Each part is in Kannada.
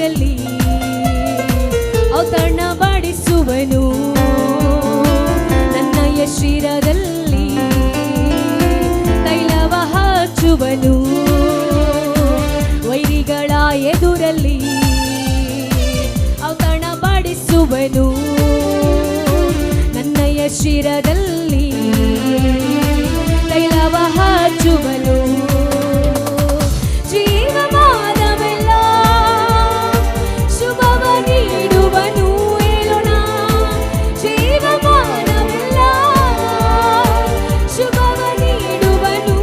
ಎದುರಲ್ಲಿ ಔತಣ ಬಡಿಸುವನು, ನನ್ನಯ ಶಿರದಲ್ಲಿ ತೈಲವ ಹಚ್ಚುವನು. ವೈರಿಗಳ ಎದುರಲ್ಲಿ ಔತಣ ಬಡಿಸುವನು, ನನ್ನಯ ಶಿರದಲ್ಲಿ ತೈಲವ ಹಚ್ಚುವನು. ಜೀವಮಾನವೆಲ್ಲ ಶುಭವ ನೀಡುವನು, ಹೇಳೋಣ. ಜೀವಮಾನವೆಲ್ಲ ಶುಭವ ನೀಡುವನು,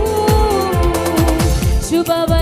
ಶುಭವ